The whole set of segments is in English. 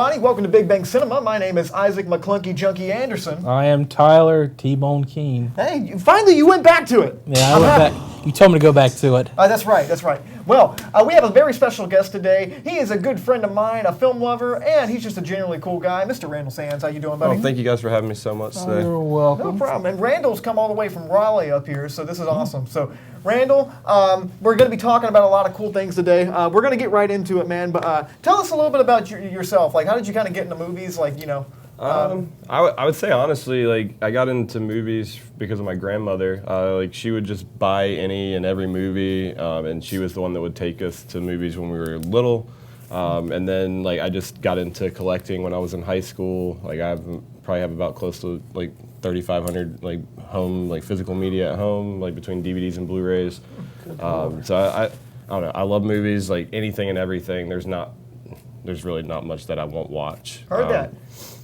everybody. Welcome to Big Bang Cinema. My name is Isaac McClunky Junkie Anderson. I am Tyler T-Bone Keene. Hey, finally you went back to it. Yeah, I went back. You told me to go back to it. That's right, that's right. Well, we have a very special guest today. He is a good friend of mine, a film lover, and he's just a generally cool guy. Mr. Randall Sans, how you doing, buddy? Oh, thank you guys for having me so much today. You're welcome. No problem. And Randall's come all the way from Raleigh up here, so this is awesome. So, Randall, we're going to be talking about a lot of cool things today. We're going to get right into it, man. But tell us a little bit about yourself. Like, how did you kind of get into movies? Like, you know. I would say honestly, like I got into movies because of my grandmother. Like she would just buy any and every movie, and she was the one that would take us to movies when we were little. And then like I just got into collecting when I was in high school. Like probably have about close to like 3,500 like home like physical media at home, like between DVDs and Blu-rays. So I don't know. I love movies, like anything and everything. There's really not much that I won't watch. Heard that.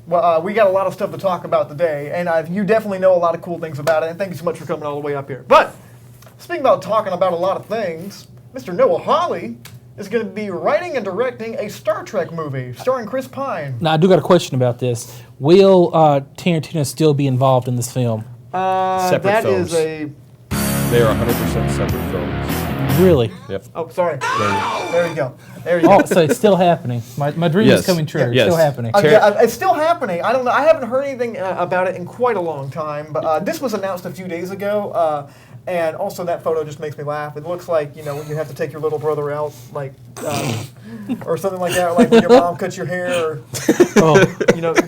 Well, we got a lot of stuff to talk about today, and you definitely know a lot of cool things about it, and thank you so much for coming all the way up here. But, speaking about talking about a lot of things, Mr. Noah Hawley is going to be writing and directing a Star Trek movie starring Chris Pine. Now, I do got a question about this. Will Tarantino still be involved in this film? Separate that films. is They are 100% separate films. Really? Yep. Oh, sorry. There you go. There you go. Oh, so it's still happening. My dream is coming true. Yes. It's still happening. Yeah, it's still happening. I don't know. I haven't heard anything about it in quite a long time. But this was announced a few days ago, and also that photo just makes me laugh. It looks like when you have to take your little brother out, like, or something like that, like when your mom cuts your hair, or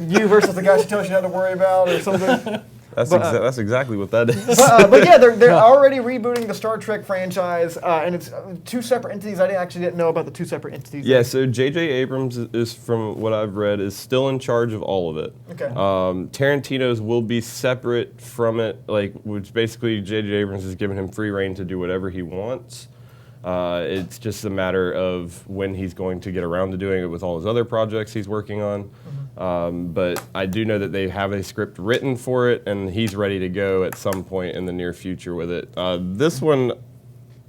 you versus the guy she tells you not to worry about, or something. That's exactly what that is. But yeah, they're already rebooting the Star Trek franchise, and it's two separate entities. I didn't know about the two separate entities. Yeah, so J.J. Abrams is, from what I've read, is still in charge of all of it. Okay. Tarantino's will be separate from it, like which basically J.J. Abrams has given him free reign to do whatever he wants. It's just a matter of when he's going to get around to doing it with all his other projects he's working on. But I do know that they have a script written for it, and he's ready to go at some point in the near future with it. This one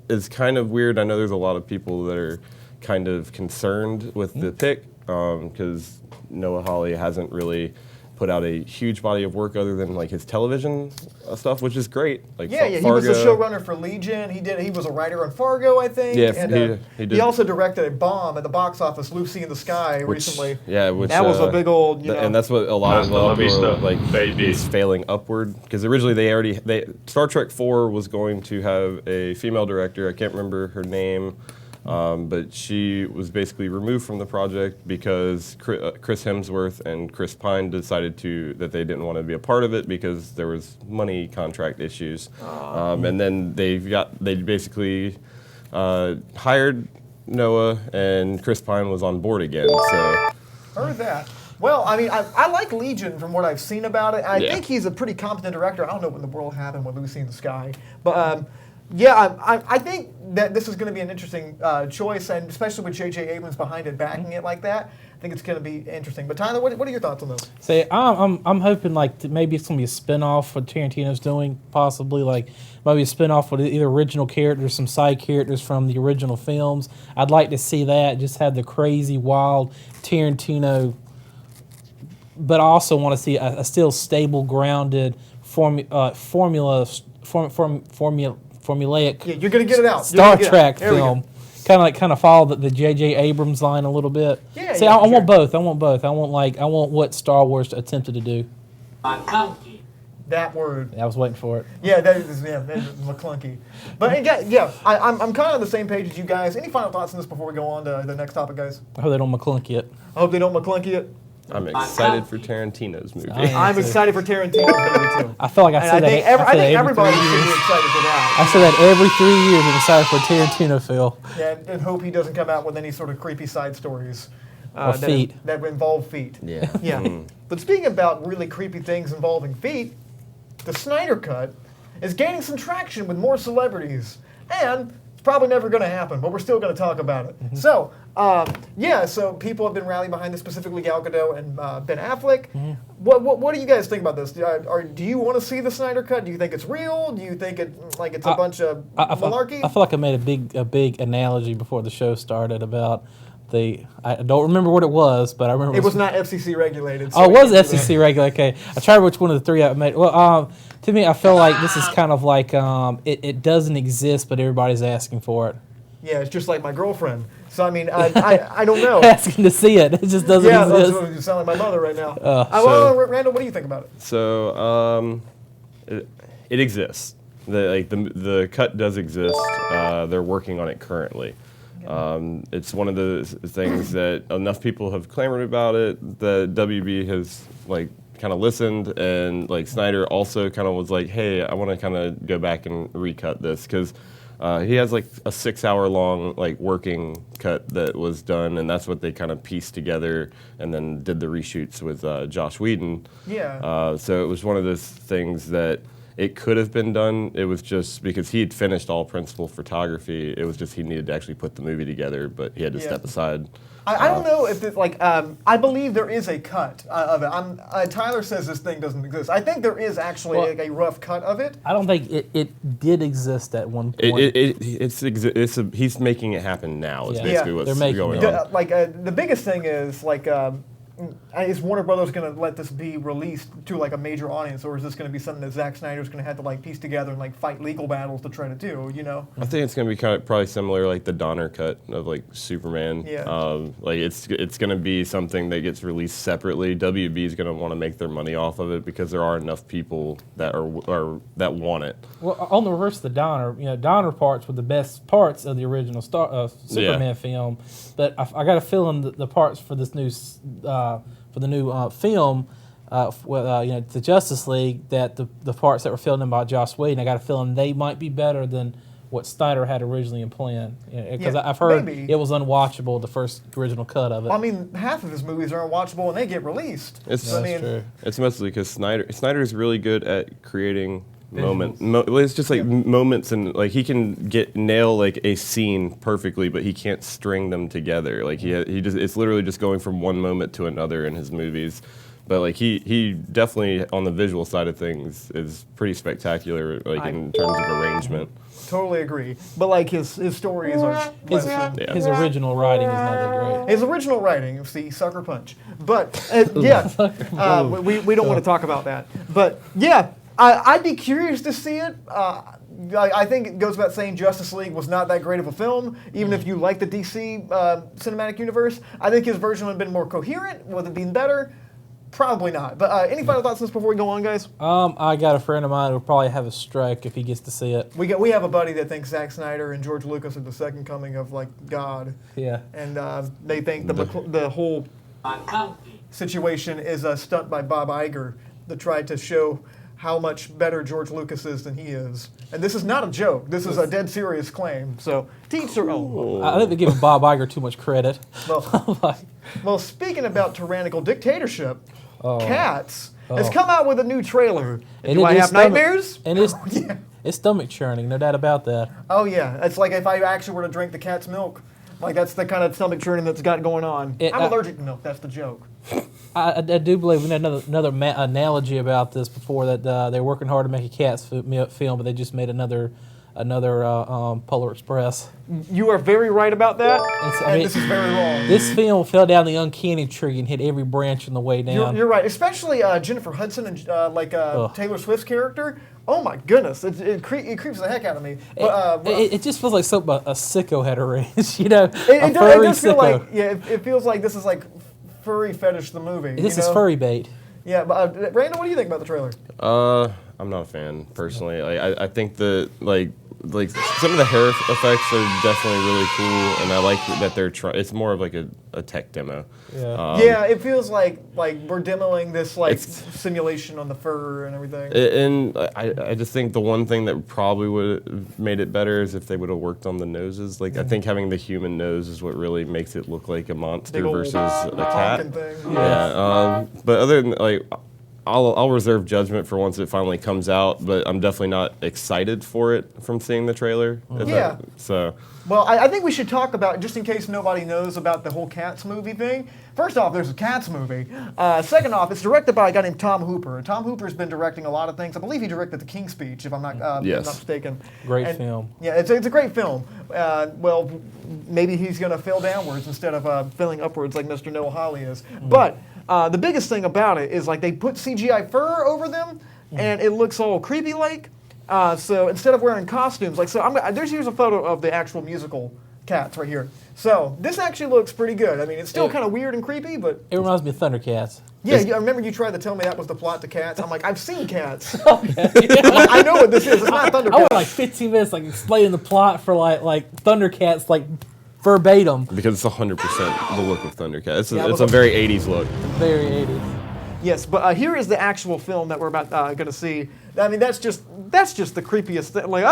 is kind of weird. I know there's a lot of people that are kind of concerned with the pick because Noah Hawley hasn't really put out a huge body of work other than like his television stuff, which is great. Like yeah, he was the showrunner for Legion. He was a writer on Fargo, I think. Yeah, and, he did. He also directed a bomb at the box office, Lucy in the Sky, recently. Yeah, that was a big old. And that's what a lot of people are like. He's failing upward because originally Star Trek 4 was going to have a female director. I can't remember her name. But she was basically removed from the project because Chris Hemsworth and Chris Pine decided that they didn't want to be a part of it because there was money contract issues. And then they basically hired Noah, and Chris Pine was on board again. So heard that. Well, I mean, I like Legion from what I've seen about it. I think he's a pretty competent director. I don't know what in the world happened with Lucy in the Sky, but. Yeah, I think that this is going to be an interesting choice, and especially with J.J. Abrams behind it, backing it like that, I think it's going to be interesting. But Tyler, what are your thoughts on this? Say, I'm hoping like maybe it's going to be a spinoff what Tarantino's doing, possibly like maybe a spinoff with either original characters, some side characters from the original films. I'd like to see that, just have the crazy, wild Tarantino, but I also want to see a still stable, grounded formulaic yeah, you're gonna get it out. Star Trek film. Kind of follow the J.J. Abrams line a little bit. Yeah, See, I want both. I want what Star Wars attempted to do. That word. I was waiting for it. Yeah, that is McClunky. But I'm kind of on the same page as you guys. Any final thoughts on this before we go on to the next topic, guys? I hope they don't McClunky it. I hope they don't McClunky it. I'm excited for Tarantino's movie. I'm excited for Tarantino's movie too. I feel like I say that. I think everybody should be excited for that. I say that every 3 years. I'm excited for a Tarantino film. Yeah, and hope he doesn't come out with any sort of creepy side stories. Or feet. That involve feet. Yeah. Yeah. But speaking about really creepy things involving feet, the Snyder Cut is gaining some traction with more celebrities. And it's probably never going to happen, but we're still going to talk about it. Mm-hmm. So, so people have been rallying behind this, specifically Gal Gadot and Ben Affleck. Mm-hmm. What do you guys think about this? Do you want to see the Snyder Cut? Do you think it's real? Do you think it's a bunch of malarkey? I feel like I made a big analogy before the show started about I don't remember what it was, but I remember It was not FCC regulated. So Oh, it was we can't do FCC regulated. Okay, I tried which one of the three I made. Well, to me, I feel like this is kind of like it doesn't exist, but everybody's asking for it. that. Yeah, it's just like my girlfriend. So I mean, I don't know. Asking to see it. It just doesn't Yeah, exist. you sound like my mother right now. So- Randall, what do you think about it? So it exists. The cut does exist. They're working on it currently. It's one of the things that enough people have clamored about it. The WB has kind of listened, and Snyder also kind of was like, hey, I want to kind of go back and recut this because he has a 6-hour long working cut that was done, and that's what they kind of pieced together and then did the reshoots with Joss Whedon. Yeah. So it was one of those things that it could have been done. It was just because he had finished all principal photography. It was just he needed to actually put the movie together, but he had to step aside. I don't know if it's I believe there is a cut of it. Tyler says this thing doesn't exist. I think there is actually a rough cut of it. I don't think it did exist at one point. He's making it happen now. Is Yeah. basically Yeah. what's They're making going it. on. The biggest thing is Warner Brothers going to let this be released to a major audience, or is this going to be something that Zack Snyder's going to have to piece together and fight legal battles to try to do? You know? I think it's going to be probably similar like the Donner cut of Superman. Yeah. It's going to be something that gets released separately. WB is going to want to make their money off of it because there are enough people that are that want it. Well, on the reverse of the Donner, Donner parts were the best parts of the original Superman film, but I got a feeling that the parts for this new film, the Justice League, that the parts that were filled in by Joss Whedon, I got a feeling they might be better than what Snyder had originally planned. Because I've heard maybe. it was unwatchable, the first original cut of it. I mean, half of his movies are unwatchable and they get released. It's true. It's mostly because Snyder is really good at creating moments. It's just moments, and he can nail a scene perfectly, but he can't string them together. It's literally just going from one moment to another in his movies. But he definitely on the visual side of things is pretty spectacular in terms of arrangement. Totally agree. But his stories are less than. His original writing is not that great. His original writing, see, sucker punch. But we don't want to talk about that. But yeah, I'd be curious to see it. I think it goes without saying Justice League was not that great of a film, even if you like the DC cinematic universe. I think his version would have been more coherent. Would it been better? Probably not. But any final thoughts on this before we go on, guys? I got a friend of mine who'll probably have a strike if he gets to see it. We have a buddy that thinks Zack Snyder and George Lucas are the second coming of God. Yeah. And they think the whole situation is a stunt by Bob Iger that tried to show how much better George Lucas is than he is. And this is not a joke. This is a dead serious claim. So, teach their own. I think they're giving Bob Iger too much credit. Well, speaking about tyrannical dictatorship, Cats has come out with a new trailer. And Do I have nightmares? And it's stomach churning, no doubt about that. Oh, yeah. It's like if I actually were to drink the cat's milk. That's the kind of stomach churning that's got going on. I'm allergic to milk. That's the joke. I do believe we had another analogy about this before, that they're working hard to make a Cats film, but they just made another Polar Express. You are very right about that, this is very wrong. This film fell down the uncanny tree and hit every branch on the way down. You're right, especially Jennifer Hudson and Taylor Swift's character. Oh my goodness, it creeps the heck out of me. It just feels like something a sicko had arranged, It does feel like, it feels like this is furry fetish the movie. This is furry bait. Yeah, but Randall, what do you think about the trailer? I'm not a fan personally. I think that some of the hair effects are definitely really cool, and I like that they're trying. It's more of a tech demo. Yeah. It feels like we're demoing this simulation on the fur and everything. And I just think the one thing that probably would have made it better is if they would have worked on the noses. I think having the human nose is what really makes it look like a monster versus a cat. Thing. Yeah. But other than I'll reserve judgment for once it finally comes out, but I'm definitely not excited for it from seeing the trailer. Yeah. So. Well, I think we should talk about, just in case nobody knows about the whole Cats movie thing. First off, there's a Cats movie. Second off, it's directed by a guy named Tom Hooper. Tom Hooper's been directing a lot of things. I believe he directed The King's Speech, if I'm not, Yes. not mistaken. Great film. Yeah, it's a great film. Well, maybe he's going to fail downwards instead of failing upwards like Mr. Noah Hawley is. But the biggest thing about it is like they put CGI fur over them, and it looks all creepy-like. So instead of wearing costumes, like here's a photo of the actual musical Cats right here. So this actually looks pretty good. I mean, it's still kind of weird and creepy, but It reminds me of Thundercats. yeah, I remember you tried to tell me that was the plot to Cats. I'm like, I've seen Cats. Okay. I know what this is. It's not Thundercats. I went like 15 minutes like explaining the plot for like Thundercats like verbatim. Because it's 100% the look of Thundercat. Yeah, It's a very 80s look. Very 80s. Yes, but here is the actual film that we're about going to see. I mean, that's just the creepiest thing. Like,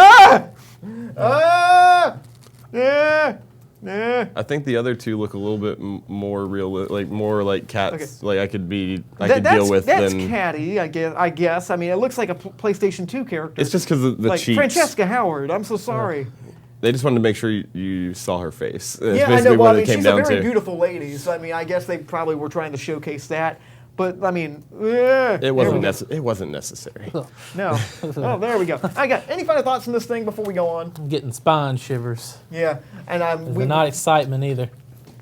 yeah. I think the other two look a little bit more real, like more like Cats. Okay. Like I could deal with that's than. catty, I guess. I mean, it looks like a PlayStation 2 character. It's just because of the like cheeks. Francesca Howard. I'm so sorry. They just wanted to make sure you saw her face. That's Yeah, I basically know. Well, what I mean, it came she's a down very to. beautiful lady. So I mean, I guess they probably were trying to showcase that. But I mean, It wasn't necessary. No. Oh, there we go. I got any final thoughts on this thing before we go on? I'm getting spine shivers. Yeah, and But not excitement either.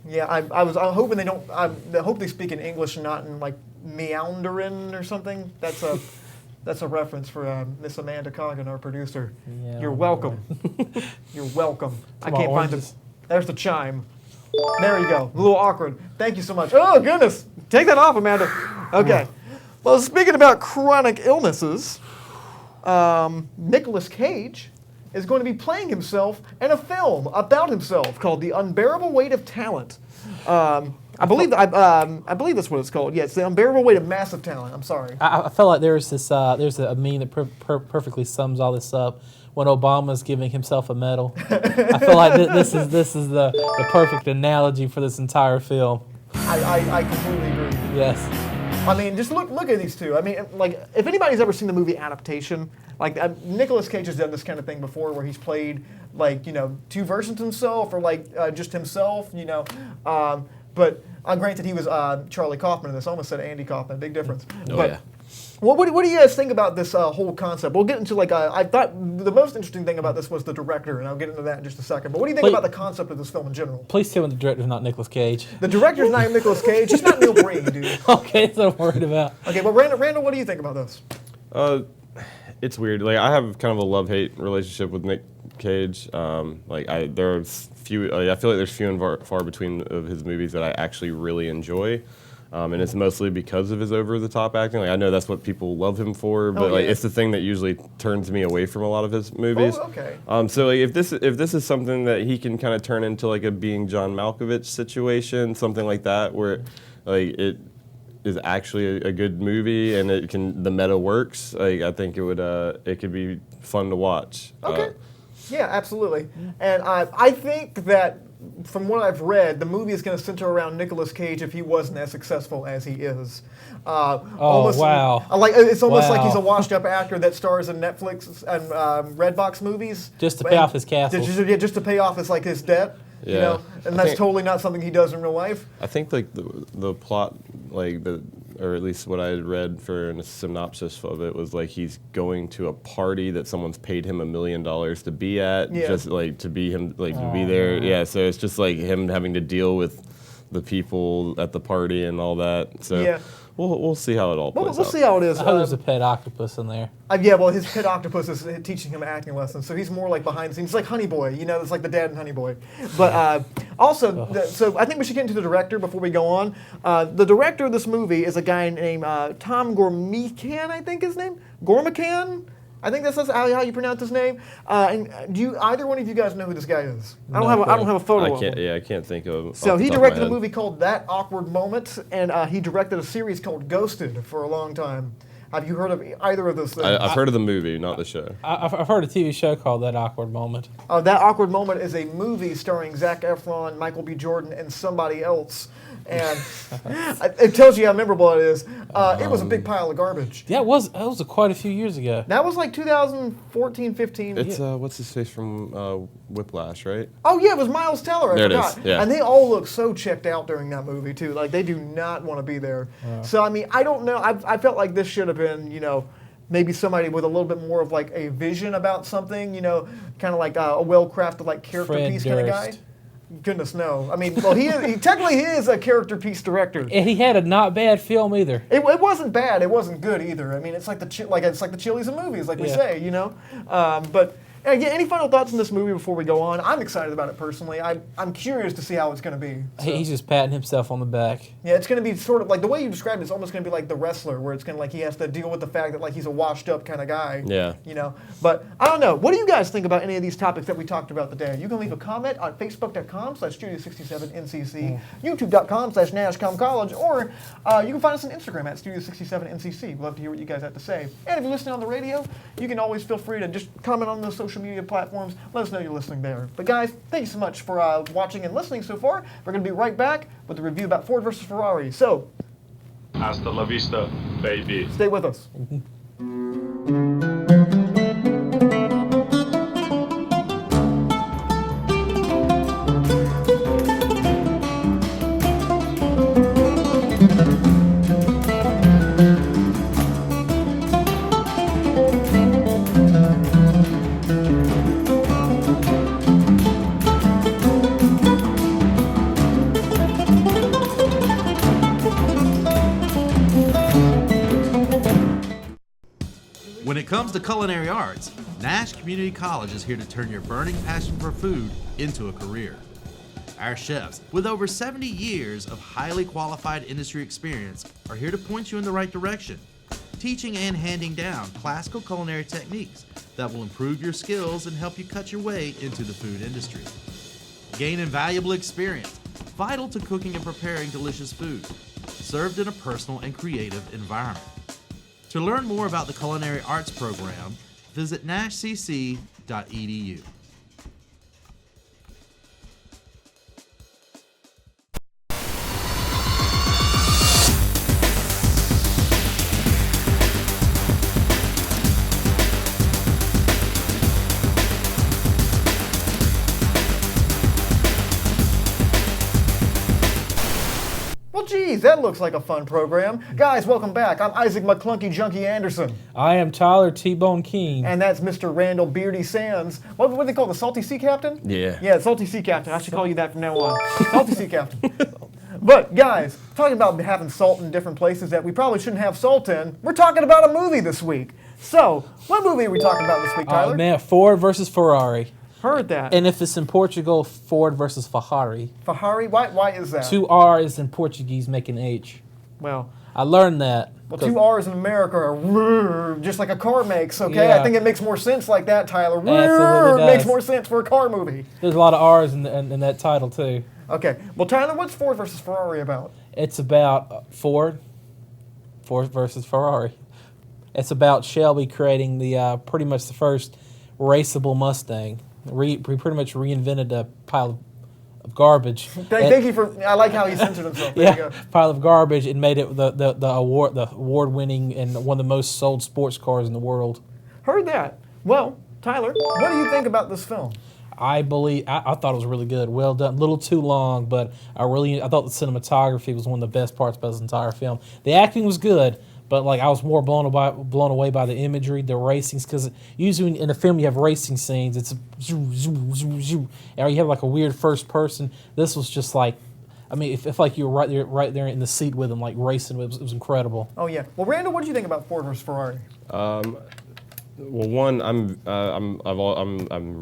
Yeah, I'm hoping they don't. I hope they speak in English and not in like meandering or something. That's a reference for Miss Amanda Coggin, our producer. Yeah, You're welcome. You're welcome. I can't find oranges. There's the chime. There you go. A little awkward. Thank you so much. Oh goodness, take that off, Amanda. Okay. Well, speaking about chronic illnesses, Nicolas Cage is going to be playing himself in a film about himself called The Unbearable Weight of Talent. I believe that's what it's called. Yeah, it's The Unbearable Weight of Massive Talent. I'm sorry. I feel like there's a meme that perfectly sums all this up. When Obama's giving himself a medal, I feel like this is the perfect analogy for this entire film. I completely agree. Yes. I mean, just look at these two. I mean, like, if anybody's ever seen the movie Adaptation, like, Nicolas Cage has done this kind of thing before where he's played, like, two versions of himself or, like, just himself, But granted, he was Charlie Kaufman in this. I almost said Andy Kaufman. Big difference. Yeah. What do you guys think about this whole concept? We'll get into, like, I thought the most interesting thing about this was the director, and I'll get into that in just a second. But what do you think about the concept of this film in general? Please tell me the director's not Nicolas Cage. The director's not Nicolas Cage. He's not Neil Breen, dude. Okay, that's what I'm worried about. Okay, well, Randall, what do you think about this? It's weird. Like I have kind of a love-hate relationship with Nick Cage. There's few. I feel like there's few and far between of his movies that I actually really enjoy. And it's mostly because of his over-the-top acting. Like I know that's what people love him for, but yeah. it's the thing that usually turns me away from a lot of his movies. Oh, okay. So like if this is something that he can kind of turn into like a Being John Malkovich situation, something like that, where like it is actually a good movie and the meta works. Like I think it could be fun to watch. Okay. Yeah, absolutely. And I think that from what I've read, the movie is going to center around Nicolas Cage if he wasn't as successful as he is. Wow. It's almost like Wow. he's a washed-up actor that stars in Netflix and Redbox movies. Just to pay off his castles. Just to pay off his debt. Yeah. And that's totally not something he does in real life. I think like the plot, or at least what I had read for a synopsis of it was like he's going to a party that someone's paid him $1 million to be at, just like to be him, like to be there. Yeah, so it's just like him having to deal with the people at the party and all that. So Yeah. we'll see how it all plays We'll out. see how it is. I hope there's a pet octopus in there. Yeah, well, his pet octopus is teaching him acting lessons, so he's more like behind the scenes. He's like Honey Boy, it's like the dad in Honey Boy. But so I think we should get into the director before we go on. The director of this movie is a guy named Tom Gormican, I think his name? Gormican? I think that's how you pronounce his name. And do you either one of you guys know who this guy is? I don't have a photo of him. I can't think of. So off the he top of my directed a head. movie called That Awkward Moment, and he directed a series called Ghosted for a long time. Have you heard of either of those things? I've heard of the movie, not the show. I've heard a TV show called That Awkward Moment. That Awkward Moment is a movie starring Zac Efron, Michael B. Jordan, and somebody else. And it tells you how memorable it is. It was a big pile of garbage. Yeah, that was quite a few years ago. That was like 2014, 15. It's what's his face from Whiplash, right? Oh yeah, it was Miles Teller. I forgot. It is. Yeah. And they all look so checked out during that movie too. Like they do not want to be there. So I mean, I don't know. I felt like this should have been, maybe somebody with a little bit more of like a vision about something. Kind of like a well-crafted like character Fred piece kind of guy. Durst. Goodness no. I mean, well, he technically is a character piece director. And he had a not bad film either. It wasn't bad. It wasn't good either. I mean, it's like the chilies of movies, like we say, But again, any final thoughts on this movie before we go on? I'm excited about it personally. I'm curious to see how it's going to be. So. He's just patting himself on the back. Yeah, it's going to be sort of like the way you described it. It's almost going to be like The Wrestler, where it's going to like he has to deal with the fact that like he's a washed-up kind of guy. Yeah. But I don't know. What do you guys think about any of these topics that we talked about today? You can leave a comment on Facebook.com/Studio67NCC, YouTube.com/NashComCollege, or you can find us on Instagram at Studio67NCC. We'd love to hear what you guys have to say. And if you're listening on the radio, you can always feel free to just comment on those social media platforms. Let us know you're listening there. But guys, thank you so much for watching and listening so far. We're going to be right back with a review about Ford versus Ferrari. So, hasta la vista, baby. stay with us. When it comes to culinary arts, Nash Community College is here to turn your burning passion for food into a career. Our chefs, with over 70 years of highly qualified industry experience, are here to point you in the right direction, teaching and handing down classical culinary techniques that will improve your skills and help you cut your way into the food industry. Gain invaluable experience, vital to cooking and preparing delicious food, served in a personal and creative environment. To learn more about the Culinary Arts program, visit nashcc.edu. Well, geez, that looks like a fun program. Guys, welcome back. I'm Isaac McClunky Junkie Anderson. I am Tyler T-Bone Keene. And that's Mr. Randall Beardy Sans. What do they call the Salty Sea Captain? Yeah. Yeah, Salty Sea Captain. I should call you that from now on. Salty Sea Captain. But, guys, talking about having salt in different places that we probably shouldn't have salt in, we're talking about a movie this week. So, what movie are we talking about this week, Tyler? Man, Ford versus Ferrari. Heard that. And if it's in Portugal, Ford versus Ferrari. Ferrari? Why is that? 2 R's in Portuguese make an H. Well, I learned that. Well, 2 R's in America are just like a car makes, okay? Yeah. I think it makes more sense like that, Tyler. Absolutely Makes does. more sense for a car movie. There's a lot of R's in that title, too. Okay. Well, Tyler, what's Ford versus Ferrari about? It's about Ford versus Ferrari. It's about Shelby creating the pretty much the first raceable Mustang. We pretty much reinvented a pile of garbage. Thank you for. I like how he censored himself. There you go. Pile of garbage and made it the award-winning and one of the most sold sports cars in the world. Heard that. Well, Tyler, what do you think about this film? I thought it was really good. Well done. A little too long, but I thought the cinematography was one of the best parts about this entire film. The acting was good, but like I was more blown away by the imagery, the racings, because usually in a film you have racing scenes. It's zoom, zoom, zoom, zoom, or you have like a weird first person. This was just like, I mean, if like you were right there in the seat with them, like racing. It was incredible. Oh yeah. Well, Randall, what do you think about Ford versus Ferrari? Well, one, I'm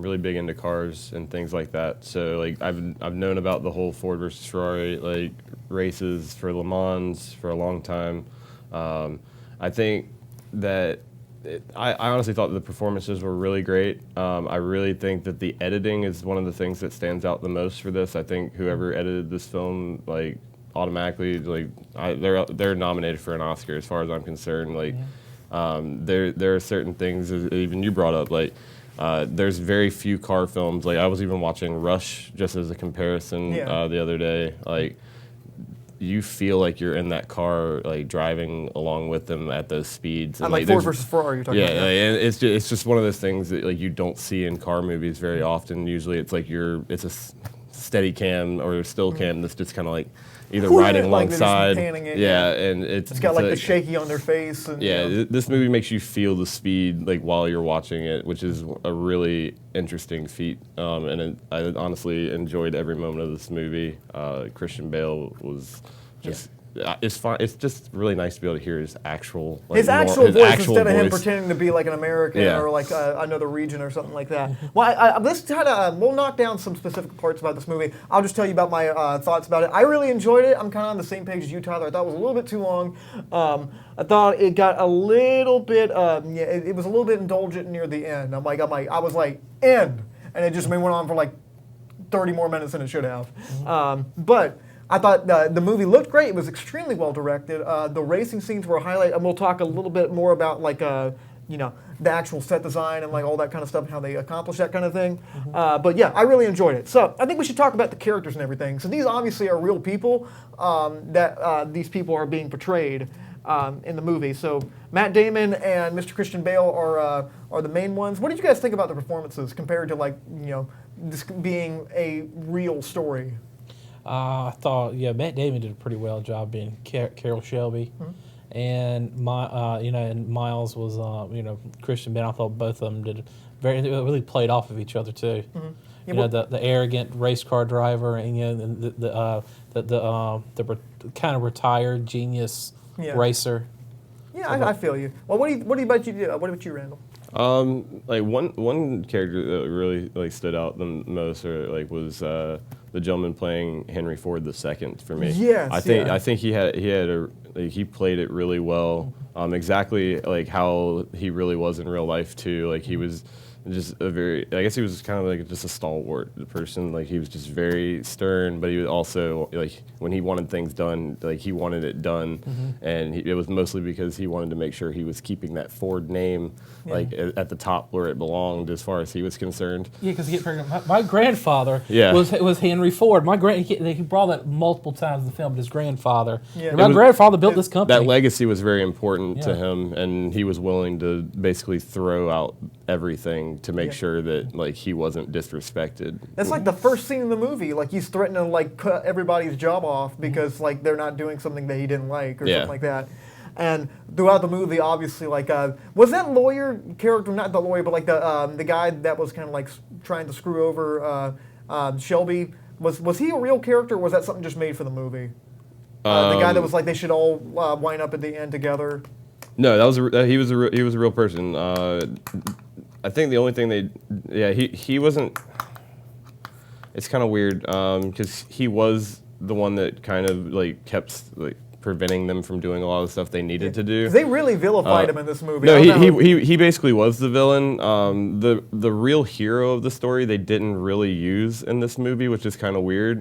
really big into cars and things like that. So like I've known about the whole Ford versus Ferrari like races for Le Mans for a long time. I think that I honestly thought the performances were really great. I really think that the editing is one of the things that stands out the most for this. I think whoever edited this film like automatically like they're nominated for an Oscar as far as I'm concerned. Like. Yeah. There are certain things, even you brought up, like there's very few car films. Like I was even watching Rush just as a comparison the other day. Like you feel like you're in that car, like driving along with them at those speeds. And And like Ford versus Ferrari, you're talking yeah, about. and it's just one of those things that like you don't see in car movies very often. Usually, it's like it's a steady cam or a still cam that's just kind of like either riding Like they're just alongside. panning it, Yeah, and It's got like the shaky on their face. And, yeah, you know. this movie makes you feel the speed like while you're watching it, which is a really interesting feat. I honestly enjoyed every moment of this movie. Christian Bale was just. It's fun. It's just really nice to be able to hear his actual His actual voice instead of him pretending to be like an American Yeah. or like another region or something like that. Well, let's try to we'll knock down some specific parts about this movie. I'll just tell you about my thoughts about it. I really enjoyed it. I'm kind of on the same page as you, Tyler. I thought it was a little bit too long. I thought it got a little bit. It was a little bit indulgent near the end. I was like, end, and it just went on for like 30 more minutes than it should have. But I thought the movie looked great. It was extremely well directed. The racing scenes were a highlight, and we'll talk a little bit more about like the actual set design and like all that kind of stuff and how they accomplished that kind of thing. But yeah, I really enjoyed it. So I think we should talk about the characters and everything. So these obviously are real people that these people are being portrayed in the movie. So Matt Damon and Mr. Christian Bale are the main ones. What did you guys think about the performances compared to like this being a real story? I thought, Matt Damon did a pretty well job being Carol Shelby, and and Miles was, Christian Bale. I thought both of them did they really played off of each other too. The arrogant race car driver, and the kind of retired genius racer. Yeah, I feel you. Well, what about you? What about you, Randall? Like one character that really like stood out the most, was the gentleman playing Henry Ford II for me. Yes, I think he played it really well. Exactly like how he really was in real life too. Like he was just I guess he was kind of like just a stalwart person. Like he was just very stern, but he was also like when he wanted things done, like he wanted it done, and it was mostly because he wanted to make sure he was keeping that Ford name like at the top where it belonged as far as he was concerned. Yeah, because my grandfather Yeah. was Henry Ford. He brought that multiple times in the film. But his grandfather, Yeah. and my grandfather built this company. That legacy was very important to Yeah. him, and he was willing to basically throw out everything to make sure that like he wasn't disrespected. That's like the first scene in the movie. Like he's threatening to like cut everybody's job off because like they're not doing something that he didn't like or something like that. And throughout the movie, obviously, like was that lawyer character not the lawyer, but like the guy that was kind of like trying to screw over Shelby? Was he a real character? Or was that something just made for the movie? The guy that was like they should all wind up at the end together. No, that was he was a real person. I think the only thing he wasn't. It's kind of weird because he was the one that kind of like kept like preventing them from doing a lot of the stuff they needed to do. They really vilified him in this movie. No, he basically was the villain. The real hero of the story they didn't really use in this movie, which is kind of weird.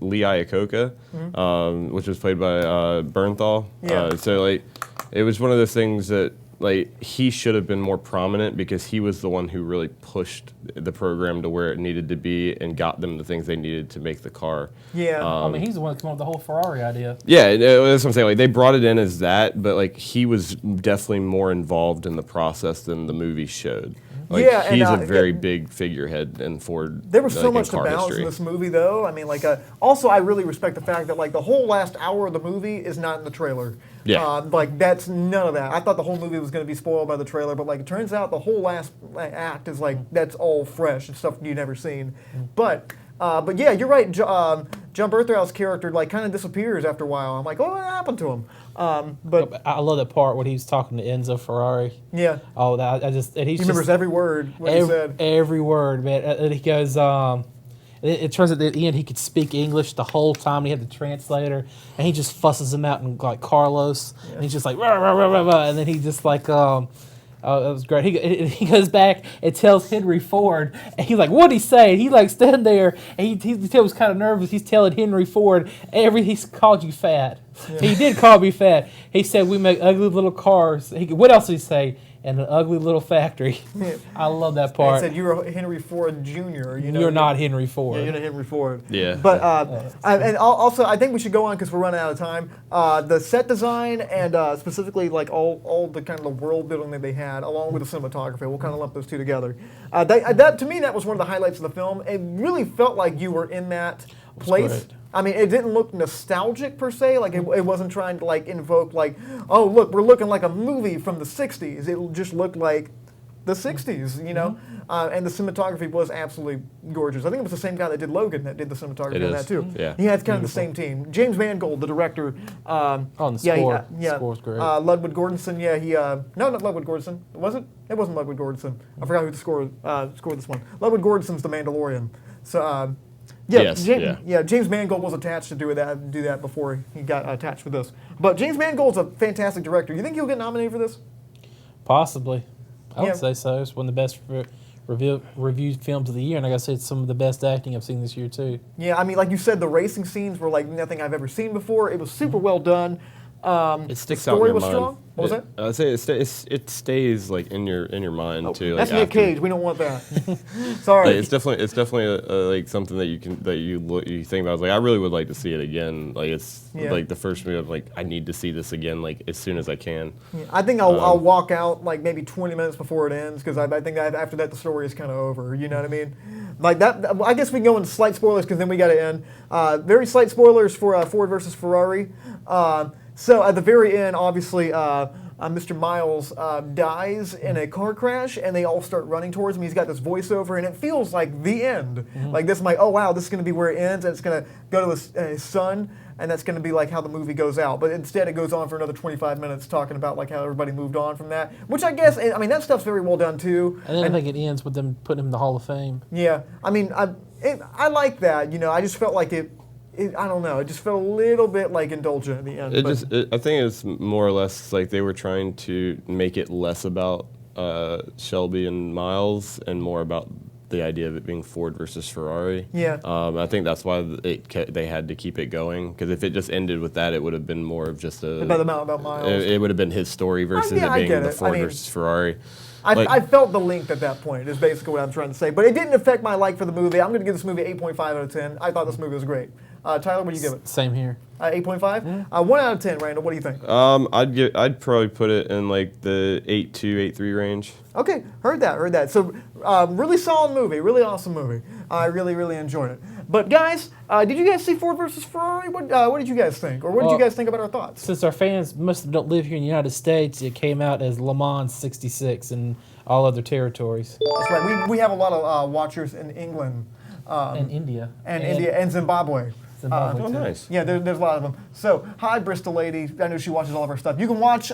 Lee Iacocca, which was played by Bernthal. Yeah. So like, it was one of those things that like he should have been more prominent because he was the one who really pushed the program to where it needed to be and got them the things they needed to make the car. Yeah. I mean, he's the one that came up with the whole Ferrari idea. Yeah, that's what I'm saying. Like they brought it in as that, but like he was definitely more involved in the process than the movie showed. Like he's a very big figurehead in Ford. There was so like, much to balance in this movie, though. I mean, like, also I really respect the fact that like the whole last hour of the movie is not in the trailer. Yeah. Like that's none of that. I thought the whole movie was going to be spoiled by the trailer, but like it turns out the whole last act is like that's all fresh and stuff you've never seen. But yeah, you're right. John Berthrow's character like kind of disappears after a while. I'm like, oh, what happened to him? But I love that part when he was talking to Enzo Ferrari. yeah, Oh, that he remembers every word what he said. Every word, man. And he goes, it turns out at the end he could speak English the whole time. He had the translator, and he just fusses him out in like Carlos, and he's just like, rah, rah, rah, rah, rah, and then he just like, oh, that was great. He goes back and tells Henry Ford, and he's like, what'd he say? And he like stand there, and he was kind of nervous. He's telling Henry Ford, he's called you fat. He did call me fat. He said we make ugly little cars. What else did he say? And an ugly little factory. I love that part. He said you're Henry Ford Jr. You're not Henry Ford. Yeah, you're not Henry Ford. Yeah. But and also, I think we should go on because we're running out of time. The set design and specifically like all the kind of the world building that they had, along with the cinematography, we'll kind of lump those two together. That to me, that was one of the highlights of the film. It really felt like you were in that place. great. I mean, it didn't look nostalgic per se. Like it wasn't trying to like invoke like, oh look, we're looking like a movie from the '60s. It just looked like the '60s, you know. And the cinematography was absolutely gorgeous. I think it was the same guy that did Logan that did the cinematography on that too. Yeah. He had kind of the same team. James Mangold, the director. On the yeah, score. yeah. Score's great. Ludwig Göransson. Yeah, he. No, not Ludwig Göransson. Was it? It wasn't Ludwig Göransson. I forgot who the scored this one. Ludwig Göransson's The Mandalorian. So. Yes, James Mangold was attached to do that before he got attached with this. But James Mangold's a fantastic director. You think he'll get nominated for this? Possibly. I Yeah. would say so. It's one of the best reviewed films of the year, and like I said, it's some of the best acting I've seen this year too. Yeah, I mean, like you said, the racing scenes were like nothing I've ever seen before. It was super well done. It sticks the out in story your was mind. strong. What was that? I'd say it stays like in your mind too. That's like Nick after. Cage. We don't want that. Sorry. Like, it's definitely like something that you think about. It's like I really would like to see it again. Like it's like the first movie. I'm like I need to see this again. Like as soon as I can. Yeah, I think I'll walk out like maybe 20 minutes before it ends because I think that after that the story is kind of over. You know what I mean? Like that. I guess we can go into slight spoilers because then we got to end. Very slight spoilers for Ford versus Ferrari. So at the very end, obviously, Mr. Miles dies in a car crash, and they all start running towards him. He's got this voiceover, and it feels like the end. Like this, like, oh wow, this is going to be where it ends, and it's going to go to his son, and that's going to be like how the movie goes out. But instead, it goes on for another 25 minutes talking about like how everybody moved on from that, which I guess, I mean, that stuff's very well done too. And then I think it ends with them putting him in the Hall of Fame. Yeah, I mean, I like that. You know, I just felt like it. I don't know. It just felt a little bit like indulgent at the end. I think it's more or less like they were trying to make it less about Shelby and Miles and more about the idea of it being Ford versus Ferrari. Yeah. I think that's why they had to keep it going because if it just ended with that, it would have been more of just about Miles. It would have been his story versus yeah, it being the it. Ford versus Ferrari. I felt the length at that point, is basically what I'm trying to say. But it didn't affect my like for the movie. I'm going to give this movie 8.5 out of 10. I thought this movie was great. Tyler, what do you give it? Same here. 8.5? 1 out of 10, Randall. What do you think? I'd probably put it in like the 8.2, 8.3 range. Okay, heard that. So, really solid movie, really awesome movie. I really, really enjoyed it. But guys, did you guys see Ford versus Ferrari? What did you guys think? Or what did you guys think about our thoughts? Since our fans most don't live here in the United States, it came out as Le Mans 66 and all other territories. That's right. We have a lot of watchers in England. And India. And India and Zimbabwe. Zimbabwe too. Nice. Yeah, there's a lot of them. So, hi, Bristol lady. I know she watches all of our stuff. You can watch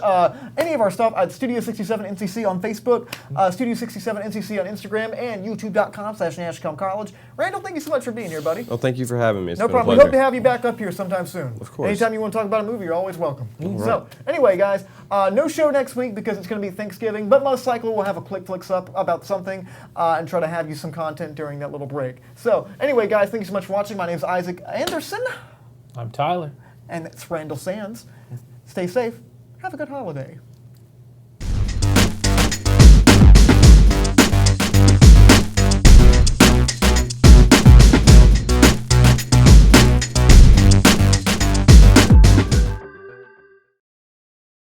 any of our stuff at Studio 67 NCC on Facebook, Studio 67 NCC on Instagram, and YouTube.com/NashComCollege. Randall, thank you so much for being here, buddy. Well, thank you for having me. It's No been a problem. We hope pleasure. to have you back up here sometime soon. Of course. Anytime you want to talk about a movie, you're always welcome. Right. So, anyway, guys, no show next week because it's going to be Thanksgiving, but most likely we'll have a Click Flicks up about something and try to have you some content during that little break. So, anyway, guys, thank you so much for watching. My name is Isaac Anderson. I'm Tyler. And that's Randall Sans. Stay safe. Have a good holiday.